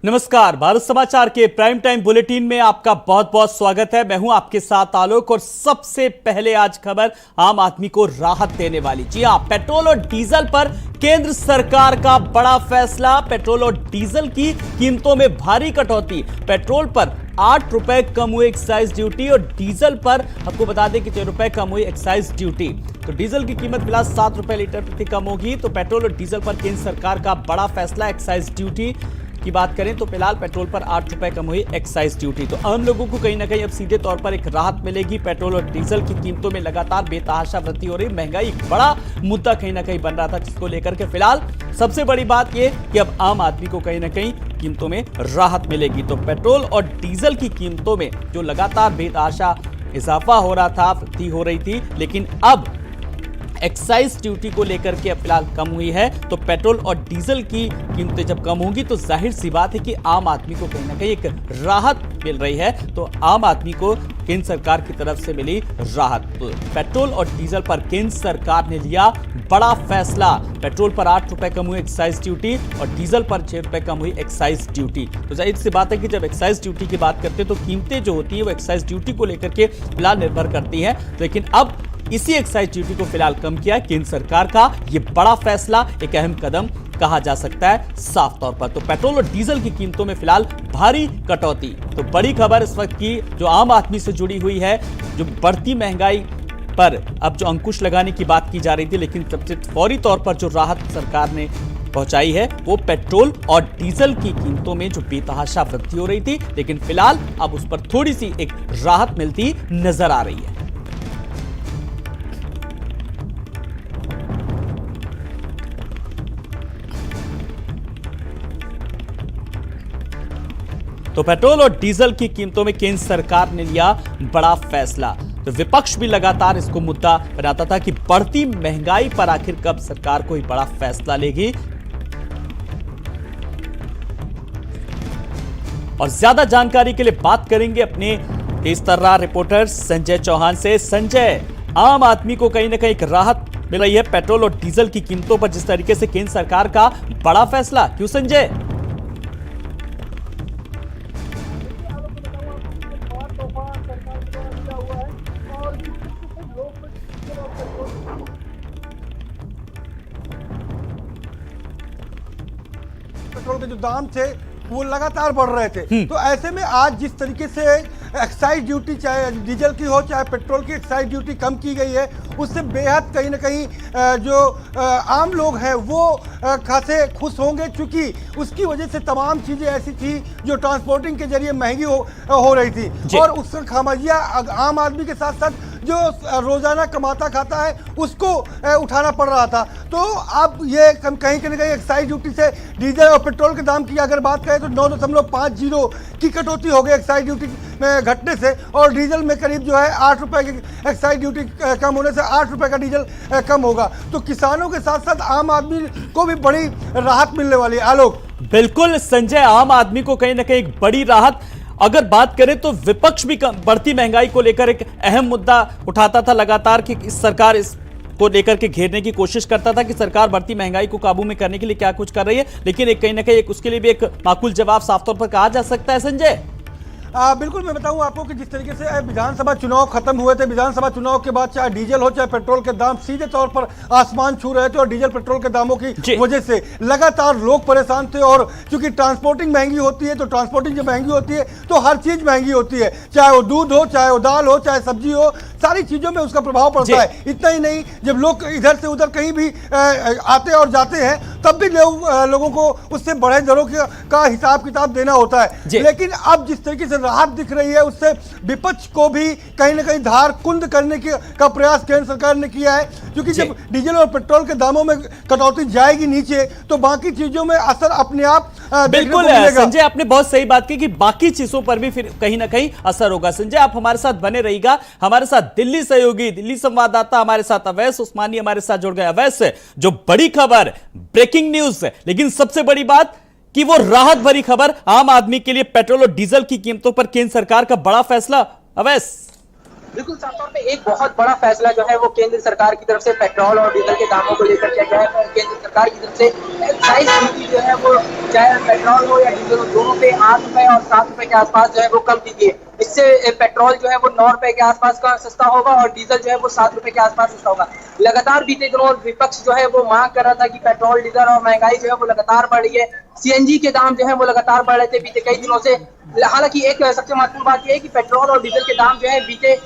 नमस्कार, भारत समाचार के प्राइम टाइम बुलेटिन में आपका बहुत बहुत स्वागत है। मैं हूं आपके साथ आलोक और सबसे पहले आज खबर आम आदमी को राहत देने वाली। जी हां, पेट्रोल और डीजल पर केंद्र सरकार का बड़ा फैसला। पेट्रोल और डीजल की कीमतों में भारी कटौती। पेट्रोल पर 8 रुपए कम हुई एक्साइज ड्यूटी और डीजल पर आपको बता दें कि 6 रुपए कम हुई एक्साइज ड्यूटी। तो डीजल की कीमत फिलहाल 7 रुपए लीटर प्रति कम होगी। तो पेट्रोल और डीजल पर केंद्र सरकार का बड़ा फैसला। एक्साइज ड्यूटी की बात करें तो फिलहाल पेट्रोल पर 8 रुपए कम हुई एक्साइज ड्यूटी। तो आम लोगों को कहीं ना कहीं अब सीधे तौर पर एक राहत मिलेगी। पेट्रोल और डीजल की कीमतों में लगातार बेतहाशा वृद्धि हो रही। महंगाई एक बड़ा मुद्दा कहीं ना कहीं बन रहा था, जिसको लेकर के फिलहाल सबसे बड़ी बात यह कि अब आम आदमी को कहीं ना कहीं कीमतों में राहत मिलेगी। तो पेट्रोल और डीजल की कीमतों में जो लगातार बेतहाशा इजाफा हो रहा था, वृद्धि हो रही थी, लेकिन अब एक्साइज ड्यूटी को लेकर के अब फिलहाल कम हुई है। तो पेट्रोल और डीजल की कीमतें जब कम होंगी तो जाहिर सी बात है कि आम आदमी को कहीं ना कहीं एक राहत मिल रही है। तो आम आदमी को केंद्र सरकार की तरफ से मिली राहत। तो पेट्रोल और डीजल पर केंद्र सरकार ने लिया बड़ा फैसला। पेट्रोल पर 8 रुपए कम हुई एक्साइज ड्यूटी और डीजल पर 6 रुपए कम हुई एक्साइज ड्यूटी। तो जाहिर सी बात है कि जब एक्साइज ड्यूटी की बात करते हैं तो कीमतें जो होती है वो एक्साइज ड्यूटी को लेकर के फिलहाल निर्भर करती है। लेकिन अब इसी एक्साइज ड्यूटी को फिलहाल कम किया केंद्र सरकार का। यह बड़ा फैसला, एक अहम कदम कहा जा सकता है साफ तौर पर। तो पेट्रोल और डीजल की कीमतों में फिलहाल भारी कटौती। तो बड़ी खबर इस वक्त की जो आम आदमी से जुड़ी हुई है, जो बढ़ती महंगाई पर अब जो अंकुश लगाने की बात की जा रही थी, लेकिन सबसे फौरी तौर पर जो राहत सरकार ने पहुंचाई है वो पेट्रोल और डीजल की कीमतों में जो बेतहाशा वृद्धि हो रही थी, लेकिन फिलहाल अब उस पर थोड़ी सी एक राहत मिलती नजर आ रही है। तो पेट्रोल और डीजल की कीमतों में केंद्र सरकार ने लिया बड़ा फैसला। तो विपक्ष भी लगातार इसको मुद्दा बनाता था कि बढ़ती महंगाई पर आखिर कब सरकार कोई बड़ा फैसला लेगी। और ज्यादा जानकारी के लिए बात करेंगे अपने तेज तर्रार रिपोर्टर संजय चौहान से। संजय, आम आदमी को कहीं ना कहीं एक राहत मिल रही है पेट्रोल और डीजल की कीमतों पर जिस तरीके से केंद्र सरकार का बड़ा फैसला, क्यों संजय? पेट्रोल के जो दाम थे वो लगातार बढ़ रहे थे। तो ऐसे में आज जिस तरीके से एक्साइज ड्यूटी, चाहे डीजल की हो चाहे पेट्रोल की, एक्साइज ड्यूटी कम की गई है, उससे बेहद कहीं ना कहीं जो आम लोग हैं वो खासे खुश होंगे, क्योंकि उसकी वजह से तमाम चीज़ें ऐसी थी जो ट्रांसपोर्टिंग के जरिए महंगी हो रही थी और उसका खामियाजा आम आदमी के साथ साथ जो रोजाना कमाता खाता है उसको उठाना पड़ रहा था। तो अब ये कहीं ना कहीं एक्साइज ड्यूटी से डीजल और पेट्रोल के दाम की अगर बात करें तो 9.50 की कटौती हो गई एक्साइज ड्यूटी में घटने से, और डीजल में करीब जो है 8 रुपए की एक्साइज ड्यूटी कम होने से 8 रुपए का डीजल कम होगा। तो किसानों के साथ साथ आम आदमी को भी बड़ी राहत मिलने वाली है। आलोक, बिल्कुल संजय, आम आदमी को कहीं ना कहीं एक बड़ी राहत। अगर बात करें तो विपक्ष भी बढ़ती महंगाई को लेकर एक अहम मुद्दा उठाता था लगातार कि इस सरकार को लेकर के घेरने की कोशिश करता था कि सरकार बढ़ती महंगाई को काबू में करने के लिए क्या कुछ कर रही है, लेकिन एक कहीं ना कहीं उसके लिए भी एक माकूल जवाब साफ तौर पर कहा जा सकता है। संजय, बिल्कुल, मैं बताऊं आपको कि जिस तरीके से विधानसभा चुनाव खत्म हुए थे, विधानसभा चुनाव के बाद चाहे डीजल हो चाहे पेट्रोल के दाम सीधे तौर पर आसमान छू रहे थे और डीजल पेट्रोल के दामों की वजह से लगातार लोग परेशान थे। और क्योंकि ट्रांसपोर्टिंग महंगी होती है, तो ट्रांसपोर्टिंग जब महंगी होती है तो हर चीज महंगी होती है, चाहे वो दूध हो, चाहे वो दाल हो, चाहे सब्जी हो, सारी चीजों में उसका प्रभाव पड़ता है। इतना ही नहीं, जब लोग इधर से उधर कहीं भी आते और जाते हैं तब भी लोगों को उससे बढ़े दरों का हिसाब किताब देना होता है। लेकिन अब जिस तरीके से राहत दिख रही है उससे विपक्ष को भी कहीं ना कहीं धार कुंद करने का प्रयास केंद्र सरकार ने किया है, क्योंकि जब डीजल और पेट्रोल के दामों में कटौती जाएगी नीचे तो बाकी चीजों में असर अपने आप बिल्कुल संजय, आपने बहुत सही बात की कि बाकी चीजों पर भी फिर कहीं ना कहीं असर होगा। संजय, आप हमारे साथ बने रहिएगा। हमारे साथ दिल्ली सहयोगी, दिल्ली संवाददाता हमारे साथ अवैस उस्मानी हमारे साथ जुड़ गए। अवैस, जो बड़ी खबर, ब्रेकिंग न्यूज, लेकिन सबसे बड़ी बात कि वो राहत भरी खबर आम आदमी के लिए, पेट्रोल और डीजल की कीमतों पर केंद्र सरकार का बड़ा फैसला। अवैस, बिल्कुल साफ तौर पे एक बहुत बड़ा फैसला जो है वो केंद्र सरकार की तरफ से पेट्रोल और डीजल के दामों को लेकर किया गया है। और केंद्र सरकार की तरफ से एक्साइज ड्यूटी जो है वो चाहे पेट्रोल हो या डीजल हो, दोनों पे 8 रुपए और 7 रुपए के आसपास जो है वो कम की गई है। इससे पेट्रोल जो है वो 9 रुपए के आसपास का सस्ता होगा और डीजल जो है वो 7 रुपए के आसपास सस्ता होगा। लगातार बीते दिनों विपक्ष जो है वो मांग कर रहा था कि पेट्रोल डीजल और महंगाई जो है वो लगातार बढ़ रही है। सीएनजी के दाम जो है वो लगातार बढ़ रहे थे बीते कई दिनों से। हालांकि एक सबसे महत्वपूर्ण बात यह है कि पेट्रोल और डीजल के दाम जो है बीते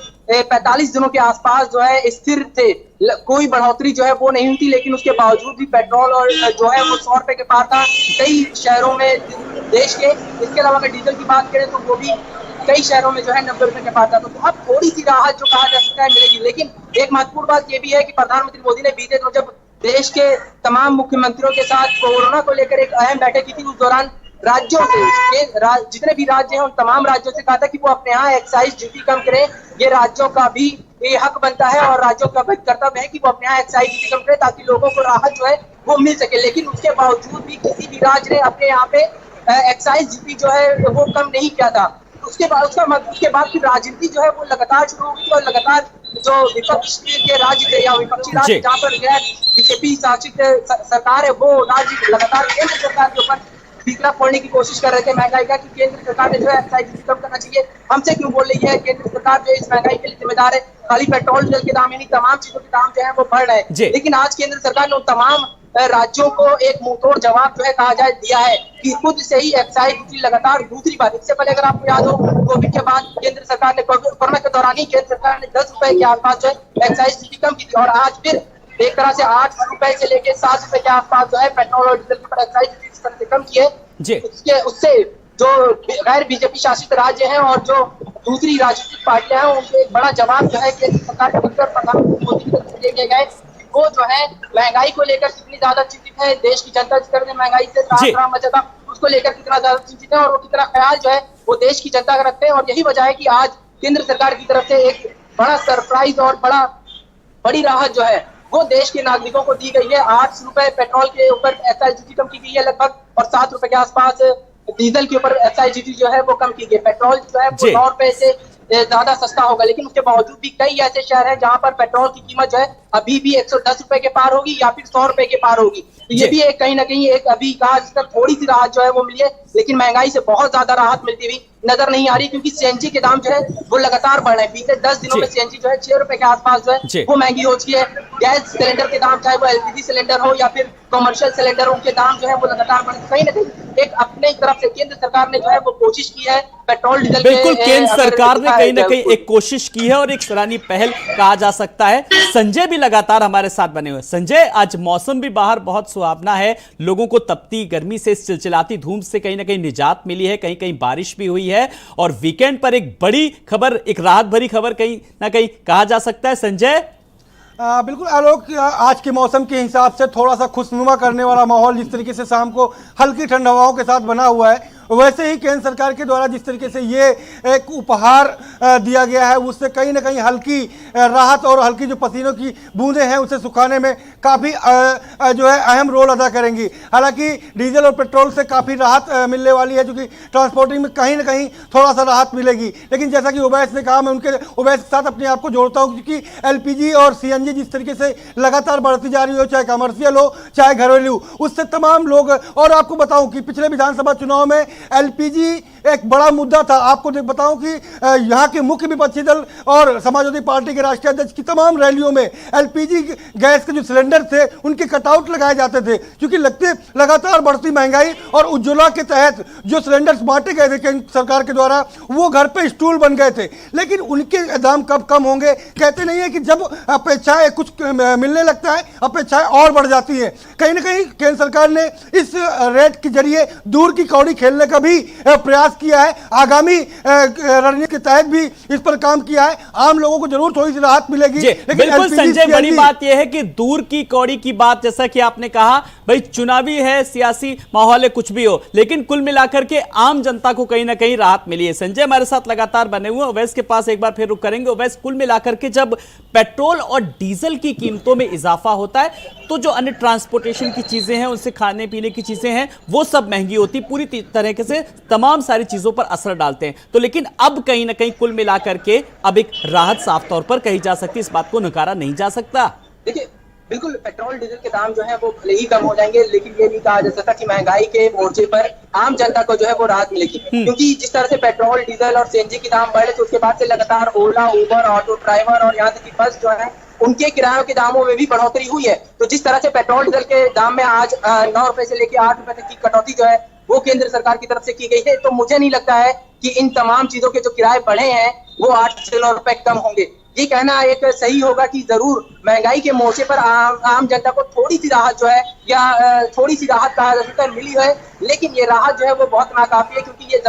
45 दिनों के आसपास जो है स्थिर थे, कोई बढ़ोतरी जो है वो नहीं हुई थी। लेकिन उसके बावजूद भी पेट्रोल और जो है वो 100 रुपए के पार था कई शहरों में देश के। इसके अलावा अगर डीजल की बात करें तो वो भी कई शहरों में जो है 90 रुपए के पार था। तो अब थोड़ी सी राहत जो कहा जा सकता है मिलेगी। लेकिन एक महत्वपूर्ण बात यह भी है कि प्रधानमंत्री मोदी ने बीते दिनों जब देश के तमाम मुख्यमंत्रियों के साथ कोरोना को लेकर एक अहम बैठक की थी, उस दौरान राज्यों से जितने भी राज्य हैं उन तमाम राज्यों से कहा था कि वो अपने यहाँ एक्साइज ड्यूटी कम करें। ये राज्यों का भी ये हक बनता है और राज्यों का भी कर्तव्य है कि वो अपने यहाँ एक्साइज ड्यूटी कम करें ताकि लोगों को राहत जो है वो मिल सके। लेकिन उसके बावजूद भी किसी भी राज्य ने अपने यहाँ पे एक्साइज ड्यूटी जो है वो कम नहीं किया था। उसके बाद फिर राजनीति जो है वो लगातार शुरू हो गई और लगातार जो विपक्ष के राज्य थे या विपक्षी राज्य जहाँ पर गैर बीजेपी शासित सरकार है वो राज्य लगातार केंद्र सरकार के ऊपर बीकरा फोड़ने की कोशिश कर रहे थे महंगाई का, कि केंद्र सरकार ने जो है एक्साइज ड्यूटी कम करना चाहिए। हमसे क्यों बोल रही है केंद्र सरकार जो इस महंगाई के लिए जिम्मेदार है? खाली पेट्रोल डीजल के दाम यानी तमाम चीजों के दाम जो है वो बढ़ रहे हैं। लेकिन आज केंद्र सरकार ने उन तमाम राज्यों को एक मुंहतोड़ जवाब जो है कहा जाए दिया है कि खुद से ही एक्साइज ड्यूटी लगातार दूसरी बार, इससे पहले अगर आपको याद हो कोविड के बाद केंद्र सरकार ने कोरोना के दौरान ही केंद्र सरकार ने 10 रुपए के आसपास जो है एक्साइज ड्यूटी कम की थी और आज फिर एक तरह से 8 रुपए से लेकर 7 रुपए के आसपास जो है पेट्रोल और डीजल के ऊपर एक्साइज ड्यूटी इस तरह से कम की है। उससे जो गैर बीजेपी शासित राज्य हैं और जो दूसरी राजनीतिक पार्टियां हैं उनको एक बड़ा जवाब जो है केंद्र सरकार के उत्तर प्रधानमंत्री मोदी की तरफ से दिए गए। वो जो है महंगाई को लेकर कितनी ज्यादा चिंतित है, देश की जनता जिस तरह से महंगाई से त्राम मचा था उसको लेकर कितना ज्यादा चिंतित है और वो कितना ख्याल जो है वो देश की जनता का रखते हैं। और यही वजह है कि आज केंद्र सरकार की तरफ से एक बड़ा सरप्राइज और बड़ी राहत जो है वो देश के नागरिकों को दी गई है। 8 रुपए पेट्रोल के ऊपर एक्साइज ड्यूटी कम की गई है लगभग और 7 रुपए के आसपास डीजल के ऊपर एक्साइज ड्यूटी जो है वो कम की गई। पेट्रोल जो है वो 9 रुपए से ज्यादा सस्ता होगा। लेकिन उसके बावजूद भी कई ऐसे शहर हैं जहां पर पेट्रोल की कीमत जो है अभी भी 110 रुपए के पार होगी या फिर 100 रुपए के पार होगी। तो ये भी एक कहीं ना कहीं एक अभी कहा जिस तक थोड़ी सी राहत जो है वो मिली है, लेकिन महंगाई से बहुत ज्यादा राहत मिलती हुई नजर नहीं आ रही क्योंकि सीएनजी के दाम जो है वो लगातार बढ़ रहे हैं। बीते 10 दिनों में सीएनजी जो है 6 रुपए के आसपास जो है वो महंगी हो चुकी है। गैस सिलेंडर के दाम चाहे वो एलपीजी सिलेंडर हो या फिर कमर्शियल सिलेंडर हो, उनके दाम जो है वो लगातार बढ़ कहीं ना कहीं एक अपने तरफ से केंद्र सरकार ने जो है वो कोशिश की है पेट्रोल डीजल बिल्कुल केंद्र सरकार ने कहीं ना कहीं एक कोशिश की है और एक सराहनीय पहल कहा जा सकता है। संजय भी लगातार हमारे साथ बने हुए। संजय, आज मौसम भी बाहर बहुत सुहावना है, लोगों को तपती गर्मी से चिलचिलाती धूप से कहीं ना कहीं निजात मिली है, कहीं कहीं बारिश भी हुई है और वीकेंड पर एक बड़ी खबर, एक राहत भरी खबर कहीं ना कहीं कहा जा सकता है। संजय बिल्कुल आलोक, आज के मौसम के हिसाब से थोड़ा सा खुशनुमा करने वाला माहौल जिस तरीके से शाम को हल्की ठंड हवाओं के साथ बना हुआ है, वैसे ही केंद्र सरकार के द्वारा जिस तरीके से ये एक उपहार दिया गया है उससे कहीं ना कहीं हल्की राहत और हल्की जो पसीनों की बूंदें हैं उसे सुखाने में काफ़ी जो है अहम रोल अदा करेंगी। हालांकि डीजल और पेट्रोल से काफ़ी राहत मिलने वाली है, क्योंकि ट्रांसपोर्टिंग में कहीं ना कहीं थोड़ा सा राहत मिलेगी। लेकिन जैसा कि उवैस ने कहा, मैं उनके उवैस के साथ अपने आप को जोड़ता हूँ, क्योंकि एलपीजी और सीएनजी जिस तरीके से लगातार बढ़ती जा रही हो, चाहे कमर्शियल हो चाहे घरेलू, उससे तमाम लोग, और आपको बताऊं कि पिछले विधानसभा चुनाव में एलपीजी एक बड़ा मुद्दा था। आपको बताऊं कि यहाँ के मुख्य विपक्षी दल और समाजवादी पार्टी के राष्ट्रीय अध्यक्ष की तमाम रैलियों में एलपीजी गैस के जो सिलेंडर थे उनके कटआउट लगाए जाते थे, क्योंकि लगते लगातार बढ़ती महंगाई और उज्ज्वला के तहत जो सिलेंडर्स बांटे गए थे केंद्र सरकार के द्वारा वो घर पे स्टूल बन गए थे। लेकिन उनके दाम कब कम होंगे? कहते नहीं है कि जब अपेक्षाएं कुछ मिलने लगता है अपेक्षाएं और बढ़ जाती है। कहीं ना कहीं केंद्र सरकार ने इस रेट के जरिए दूर की कौड़ी खेलने का भी प्रयास किया है। आगामी रणनीति के तहत भी इस पर काम किया है। आम लोगों को जरूर थोड़ी सी राहत मिलेगी। लेकिन बिल्कुल संजय, बड़ी बात यह है कि दूर की कौड़ी की बात, जैसा कि आपने कहा, भाई चुनावी है, सियासी माहौल है, कुछ भी हो, लेकिन कुल मिलाकर के आम जनता को कहीं ना कहीं राहत मिली है। संजय हमारे साथ लगातार बने हुए। ओवैस के पास एक बार फिर रुक करेंगे। ओवैस, कुल मिलाकर के जब पेट्रोल और डीजल की कीमतों में इजाफा होता है तो जो अन्य ट्रांसपोर्टेशन की चीजें हैं, उनसे खाने पीने की चीजें हैं, वो सब महंगी होती, पूरी तरह से तमाम सारी सारी चीजों पर असर डालते हैं। तो लेकिन अब कहीं ना कहीं कुल मिलाकर के अब एक राहत साफ तौर पर कही जा सकती है, इस बात को नकारा नहीं जा सकता। देखिए बिल्कुल पेट्रोल डीजल के दाम जो है वो भले ही कम हो जाएंगे, लेकिन ये नहीं कहा जा सकता कि महंगाई के मोर्चे पर आम जनता को जो है वो राहत मिलेगी। क्योंकि जिस तरह से पेट्रोल डीजल और सीएनजी के दाम बढ़े थे, उसके बाद से लगातार ओला, उबर, ऑटो ड्राइवर और यहाँ तक कि बस जो है उनके किरायों के दामों में भी बढ़ोतरी हुई है। तो जिस तरह से पेट्रोल डीजल के दाम में आज 9 रुपए से लेकर 8 रुपए तक की कटौती जो है वो केंद्र सरकार की तरफ से की गई है, तो मुझे नहीं लगता है कि इन तमाम चीजों के जो किराए बढ़े हैं वो 8 से 9 रुपए कम होंगे। ये कहना एक सही होगा कि जरूर महंगाई के मोर्चे पर आम जनता को थोड़ी सी राहत जो है या थोड़ी सी राहत कहा जा सकता है मिली है, लेकिन ये राहत जो है वो बहुत नाकाफी है। क्योंकि ये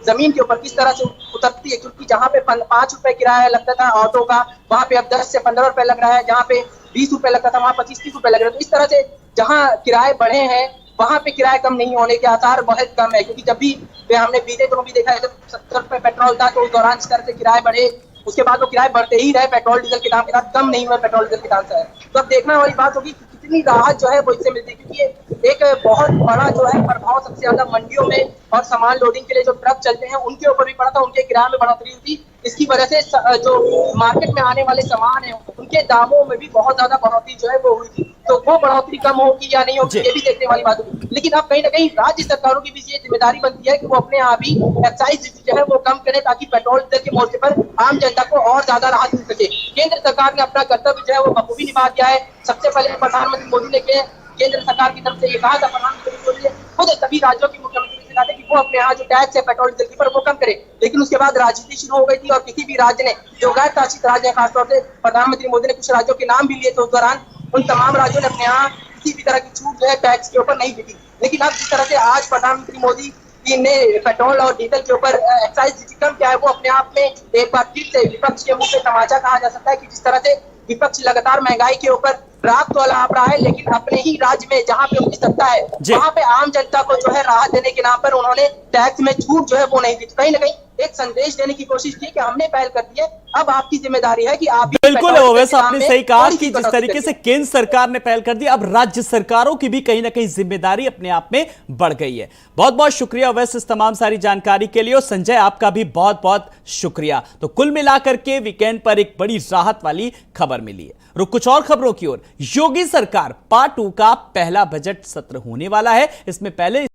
जमीन के ऊपर किस तरह से उतरती है, क्योंकि जहाँ पे 5 रुपए किराया लगता था ऑटो का, वहाँ पे अब 10 से 15 रुपए लग रहा है। जहाँ पे 20 रुपए लगता था वहाँ 25-30 रुपए लग रहा है। तो इस तरह से जहाँ किराए बढ़े हैं वहाँ पे किराया कम नहीं होने के आसार बहुत कम है। क्योंकि जब भी हमने बीते दिनों भी देखा है, जब 70 रुपए पेट्रोल था तो उस दौरान इस तरह से किराए बढ़े, उसके बाद वो किराए बढ़ते ही रहे, पेट्रोल डीजल के दाम के साथ कम नहीं हुए पेट्रोल डीजल के दाम से। तो अब देखना वाली बात होगी कि कितनी राहत जो है वो इससे मिलती है। क्योंकि ये एक बहुत बड़ा जो है प्रभाव सबसे ज्यादा मंडियों में और सामान लोडिंग के लिए जो ट्रक चलते हैं उनके ऊपर भी पड़ा था, उनके किराए में बढ़ोतरी हुई थी। इसकी वजह से जो मार्केट में आने वाले सामान है उनके दामों में भी बहुत ज्यादा बढ़ोतरी जो है वो हुई थी। तो वो बढ़ोतरी कम होगी या नहीं होगी ये भी देखने वाली बात होगी। लेकिन अब कहीं ना कहीं राज्य सरकारों की भी ये जिम्मेदारी बनती है कि वो अपने आप ही एक्साइज ड्यूटी जो है वो कम करें, ताकि पेट्रोल डीजल के मोर्चे पर आम जनता को और ज्यादा राहत मिल सके। केंद्र सरकार ने अपना कर्तव्य जो है वो बखूबी निभा दिया है। सबसे पहले प्रधानमंत्री मोदी ने केंद्र सरकार की तरफ से ये कहा था, प्रधानमंत्री मोदी ने खुद सभी राज्यों के मुख्यमंत्री से कहा था कि वो अपने यहाँ जो टैक्स है पेट्रोल डीजल पर वो कम करे। लेकिन उसके बाद राजनीति शुरू हो गई थी और किसी भी राज्य ने, जो गैर शासित राज्य है, खासतौर से प्रधानमंत्री मोदी ने कुछ राज्यों के नाम भी लिए थे उस दौरान, उन तमाम राज्यों ने अपने यहाँ किसी भी तरह की छूट जो है टैक्स के ऊपर नहीं दी थी। लेकिन अब जिस तरह से आज प्रधानमंत्री मोदी ने पेट्रोल और डीजल के ऊपर एक्साइज ड्यूटी कम किया है, वो अपने आप में एक बार फिर से विपक्ष के मुंह पे तमाचा कहा जा सकता है कि जिस तरह से विपक्ष लगातार महंगाई के ऊपर राग तो अलाप रहा है, लेकिन अपने ही राज्य में जहाँ पे उनकी सत्ता है वहाँ पे आम जनता को जो है राहत देने के नाम पर उन्होंने टैक्स में छूट जो है वो नहीं दी। कहीं ना कहीं एक संदेश देने की कोशिश की कि हमने पहल कर दी है, अब आपकी जिम्मेदारी है कि आप बिल्कुल ओवैस आपने सही कहा कि जिस तरीके से केंद्र सरकार ने पहल कर दी, अब राज्य सरकारों की भी कहीं ना कहीं जिम्मेदारी अपने आप में बढ़ गई है। बहुत बहुत शुक्रिया ओवैस इस तमाम सारी जानकारी के लिए, और संजय आपका भी बहुत बहुत शुक्रिया। तो कुल मिलाकर के वीकेंड पर एक बड़ी राहत वाली खबर मिली है। रुक कुछ और खबरों की ओर। योगी सरकार पार्ट 2 का पहला बजट सत्र होने वाला है। इसमें पहले